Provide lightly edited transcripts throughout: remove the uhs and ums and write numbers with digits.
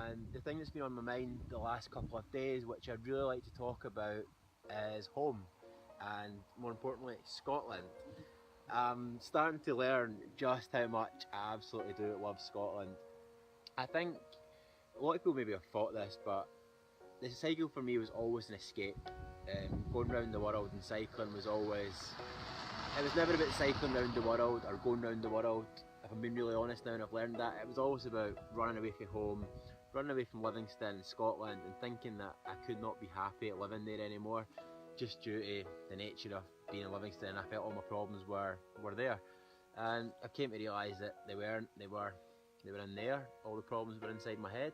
And the thing that's been on my mind the last couple of days, which I'd really like to talk about, is home, and more importantly, Scotland. I'm starting to learn just how much I absolutely do love Scotland. I think a lot of people maybe have thought this, but the cycle for me was always an escape. Going around the world and cycling was always. It was never about cycling around the world or going around the world. If I'm being really honest now, and I've learned that, it was always about running away from home, running away from Livingston, Scotland, and thinking that I could not be happy at living there anymore, just due to the nature of being in Livingston. I felt all my problems were there, and I came to realise that they weren't. They were in there. All the problems were inside my head,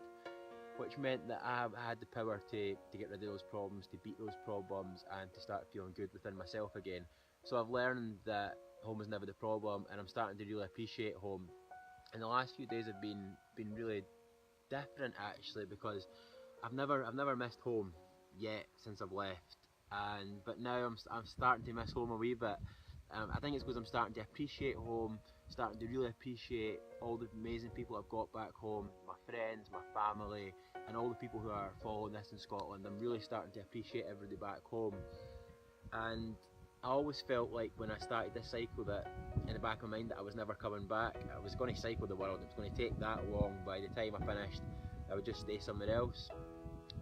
which meant that I had the power to get rid of those problems, to beat those problems, and to start feeling good within myself again. So I've learned that home is never the problem, and I'm starting to really appreciate home. And the last few days have been really different actually, because I've never missed home yet since I've left, and but now I'm starting to miss home a wee bit. I think it's because I'm starting to appreciate home, starting to really appreciate all the amazing people I've got back home, my friends, my family, and all the people who are following this in Scotland. I'm really starting to appreciate everybody back home, and I always felt like when I started this cycle that in the back of my mind that I was never coming back. I was going to cycle the world. It was going to take that long. By the time I finished, I would just stay somewhere else.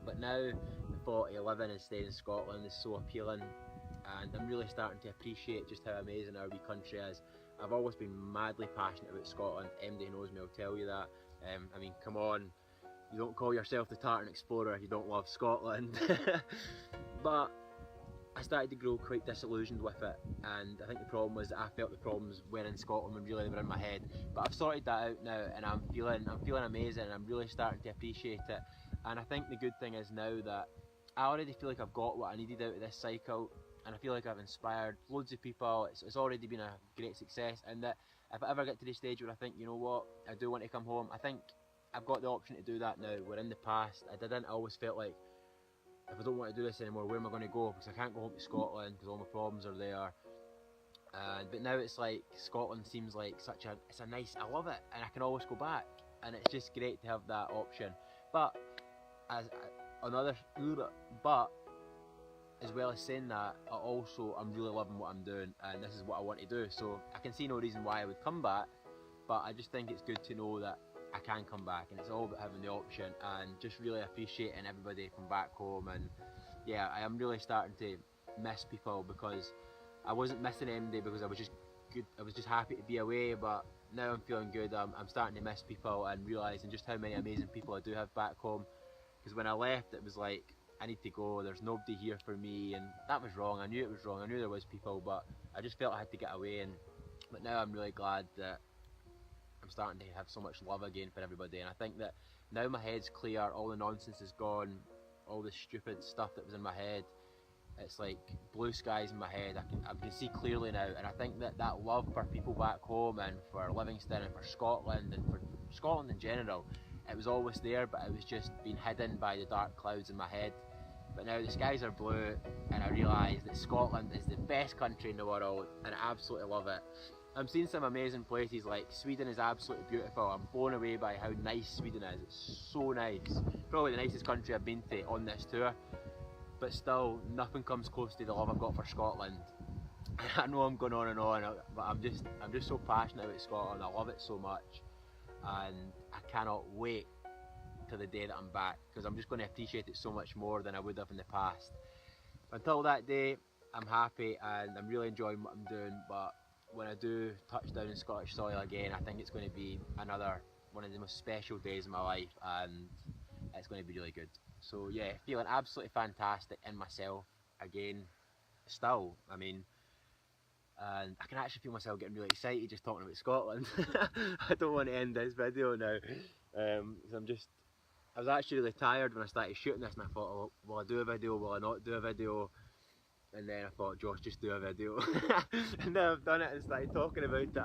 But now the thought of living and staying in Scotland is so appealing, and I'm really starting to appreciate just how amazing our wee country is. I've always been madly passionate about Scotland. Anybody who knows me will tell you that. I mean, come on, you don't call yourself the Tartan Explorer if you don't love Scotland. But I started to grow quite disillusioned with it, and I think the problem was that I felt the problems were in Scotland when really they were in my head. But I've sorted that out now, and I'm feeling amazing, and I'm really starting to appreciate it. And I think the good thing is now that I already feel like I've got what I needed out of this cycle, and I feel like I've inspired loads of people. It's already been a great success, and that if I ever get to the stage where I think, you know what, I do want to come home, I think I've got the option to do that now. Where in the past I didn't. I always felt like, if I don't want to do this anymore, where am I going to go? Because I can't go home to Scotland because all my problems are there. But now it's like Scotland seems like it's a nice, I love it, and I can always go back, and it's just great to have that option. But as another, but as well as saying that, I'm really loving what I'm doing, and this is what I want to do. So I can see no reason why I would come back, but I just think it's good to know that I can come back, and it's all about having the option and just really appreciating everybody from back home. And yeah, I am really starting to miss people, because I wasn't missing MD because I was just good. I was just happy to be away, but now I'm feeling good. I'm starting to miss people and realising just how many amazing people I do have back home. Because when I left, it was like, I need to go, there's nobody here for me, and that was wrong. I knew it was wrong. I knew there was people, but I just felt I had to get away. But now I'm really glad that I'm starting to have so much love again for everybody, and I think that now my head's clear, all the nonsense is gone, all the stupid stuff that was in my head, it's like blue skies in my head. I can see clearly now, and I think that love for people back home, and for Livingston, and for Scotland, and for Scotland in general, it was always there, but it was just being hidden by the dark clouds in my head. But now the skies are blue, and I realise that Scotland is the best country in the world, and I absolutely love it. I'm seeing some amazing places, like Sweden is absolutely beautiful. I'm blown away by how nice Sweden is. It's so nice. Probably the nicest country I've been to on this tour. But still, nothing comes close to the love I've got for Scotland. I know I'm going on and on, but I'm just so passionate about Scotland. I love it so much, and I cannot wait till the day that I'm back, because I'm just going to appreciate it so much more than I would have in the past. Until that day, I'm happy and I'm really enjoying what I'm doing, but when I do touch down in Scottish soil again, I think it's going to be another one of the most special days of my life, and it's going to be really good. So yeah, feeling absolutely fantastic in myself again, still. I mean, and I can actually feel myself getting really excited just talking about Scotland. I don't want to end this video now, because I was actually really tired when I started shooting this, and I thought, oh, will I do a video, will I not do a video? And then I thought, Josh, just do a video. And now I've done it and started talking about it,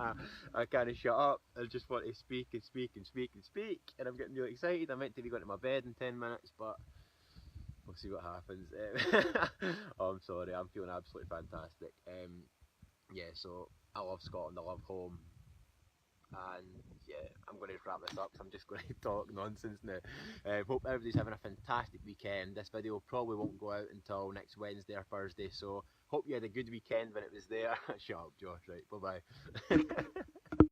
I kind of shut up. I just want to speak and speak and speak and speak, and I'm getting really excited. I'm meant to be going to my bed in 10 minutes, but we'll see what happens. Oh, I'm sorry, I'm feeling absolutely fantastic. Yeah, so I love Scotland, I love home, And yeah, I'm going to wrap this up because I'm just going to talk nonsense now. Hope everybody's having a fantastic weekend. This video probably won't go out until next Wednesday or Thursday, so hope you had a good weekend when it was there. Shut up, Josh. Right, bye bye.